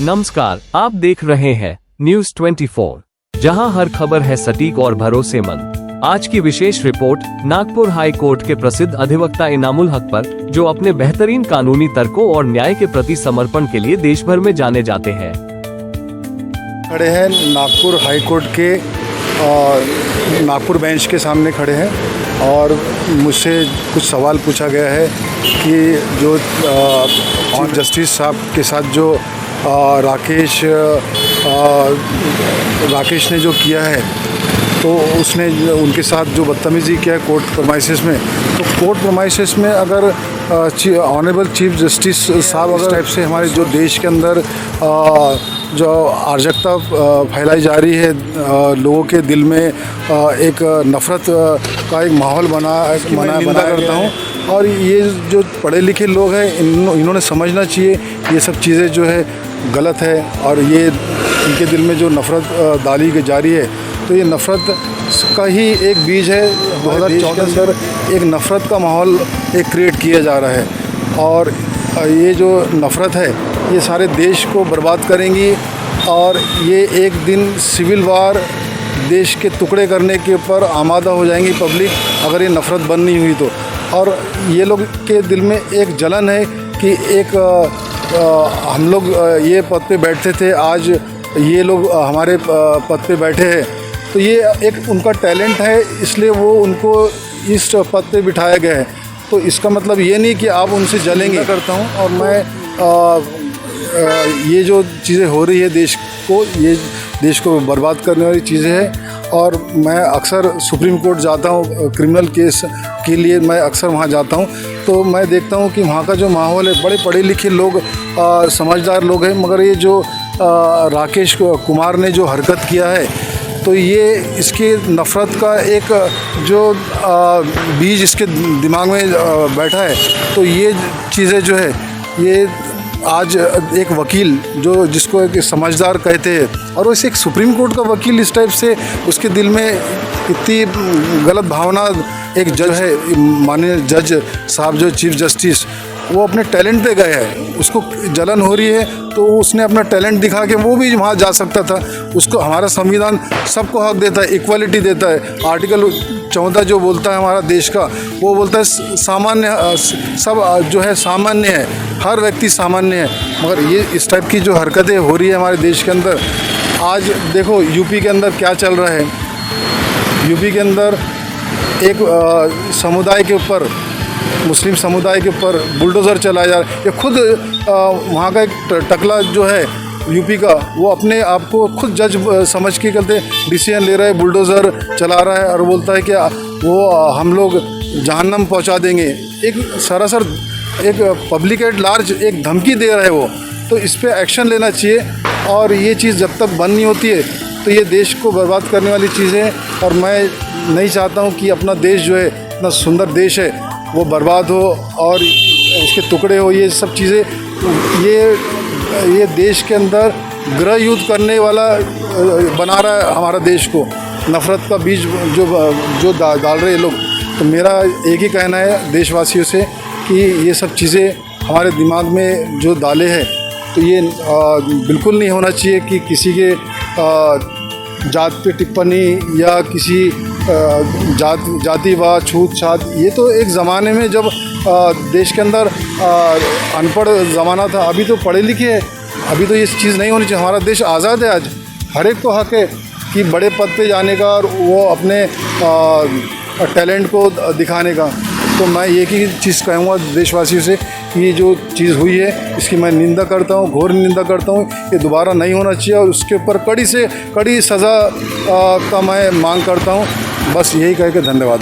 नमस्कार, आप देख रहे हैं न्यूज 24, जहां हर खबर है सटीक और भरोसेमंद। आज की विशेष रिपोर्ट नागपुर हाई कोर्ट के प्रसिद्ध अधिवक्ता इनामुल हक पर, जो अपने बेहतरीन कानूनी तर्कों और न्याय के प्रति समर्पण के लिए देश भर में जाने जाते हैं। खड़े हैं नागपुर हाई कोर्ट के नागपुर बेंच के सामने खड़े हैं और मुझसे कुछ सवाल पूछा गया है कि जो चीफ जस्टिस साहब के साथ जो राकेश ने जो किया है, तो उसने उनके साथ जो बदतमीज़ी किया है कोर्ट प्रमाइसेस में, तो कोर्ट प्रमाइसेस में अगर ऑनरेबल चीफ जस्टिस साहब अगर टाइप से हमारे जो देश के अंदर जो अराजकता फैलाई जा रही है, लोगों के दिल में एक नफ़रत का एक माहौल बना करता हूँ। और ये जो पढ़े लिखे लोग हैं, इन्होंने समझना चाहिए ये सब चीज़ें जो है गलत है, और ये इनके दिल में जो नफ़रत डाली जा रही है, तो ये नफ़रत का ही एक बीज है। 2014 के अंदर एक नफ़रत का माहौल एक क्रिएट किया जा रहा है, और ये जो नफ़रत है ये सारे देश को बर्बाद करेंगी, और ये एक दिन सिविल वार देश के टुकड़े करने के ऊपर आमादा हो जाएंगी पब्लिक, अगर ये नफ़रत बंद नहीं हुई तो। और ये लोग के दिल में एक जलन है कि एक हम लोग ये पद पे बैठते थे, आज ये लोग हमारे पद पे बैठे हैं, तो ये एक उनका टैलेंट है, इसलिए वो उनको इस पद पे बिठाया गया है। तो इसका मतलब ये नहीं कि आप उनसे जलेंगे करता हूँ। और मैं ये जो चीज़ें हो रही है ये देश को बर्बाद करने वाली चीज़ें हैं, और मैं अक्सर सुप्रीम कोर्ट जाता हूँ क्रिमिनल केस के लिए, मैं अक्सर वहाँ जाता हूँ, तो मैं देखता हूँ कि वहाँ का जो माहौल है, बड़े पढ़े लिखे लोग समझदार लोग हैं, मगर ये जो राकेश कुमार ने जो हरकत किया है, तो ये इसके नफ़रत का एक जो बीज इसके दिमाग में बैठा है, तो ये चीज़ें जो है ये आज एक वकील जिसको एक समझदार कहते हैं, और वैसे एक सुप्रीम कोर्ट का वकील इस टाइप से उसके दिल में इतनी गलत भावना, एक जज है, माननीय जज साहब जो चीफ जस्टिस, वो अपने टैलेंट पे गए हैं, उसको जलन हो रही है, तो उसने अपना टैलेंट दिखा के वो भी वहाँ जा सकता था। उसको हमारा संविधान सबको हक देता है, इक्वालिटी देता है। आर्टिकल 14 जो बोलता है हमारा देश का, वो बोलता है सामान्य, सब जो है सामान्य है, हर व्यक्ति सामान्य है। मगर ये इस टाइप की जो हरकतें हो रही है हमारे देश के अंदर, आज देखो यूपी के अंदर क्या चल रहा है। यूपी के अंदर एक समुदाय के ऊपर, मुस्लिम समुदाय के ऊपर बुलडोज़र चलाया जा रहा है। ये खुद वहाँ का एक टकला जो है यूपी का, वो अपने आप को खुद जज समझ के कहते डिसीजन ले रहा है, बुलडोज़र चला रहा है, और बोलता है कि वो हम लोग जहन्नम पहुँचा देंगे। एक सरासर एक पब्लिक एट लार्ज एक धमकी दे रहा है वो, तो इस पर एक्शन लेना चाहिए। और ये चीज़ जब तक बंद नहीं होती है, तो ये देश को बर्बाद करने वाली चीज़ें हैं, और मैं नहीं चाहता हूँ कि अपना देश जो है, इतना सुंदर देश है, वो बर्बाद हो और उसके टुकड़े हो। ये सब चीज़ें ये देश के अंदर गृह युद्ध करने वाला बना रहा है हमारा देश को, नफ़रत का बीज जो डाल रहे हैं लोग। तो मेरा एक ही कहना है देशवासियों से कि ये सब चीज़ें हमारे दिमाग में जो डाले हैं, तो ये बिल्कुल नहीं होना चाहिए कि किसी के जात पे टिप्पणी या किसी जातिवाद छूत छात। ये तो एक ज़माने में जब देश के अंदर अनपढ़ ज़माना था, अभी तो पढ़े लिखे हैं, अभी तो ये चीज़ नहीं होनी चाहिए। हमारा देश आज़ाद है, आज हर एक को हक है कि बड़े पद पे जाने का और वो अपने टैलेंट को दिखाने का। तो मैं एक ही चीज़ कहूँगा देशवासियों से कि ये जो चीज़ हुई है, इसकी मैं निंदा करता हूँ, घोर निंदा करता हूँ। ये दोबारा नहीं होना चाहिए, और उसके ऊपर कड़ी से कड़ी सज़ा का मैं मांग करता हूँ। बस यही कह के धन्यवाद।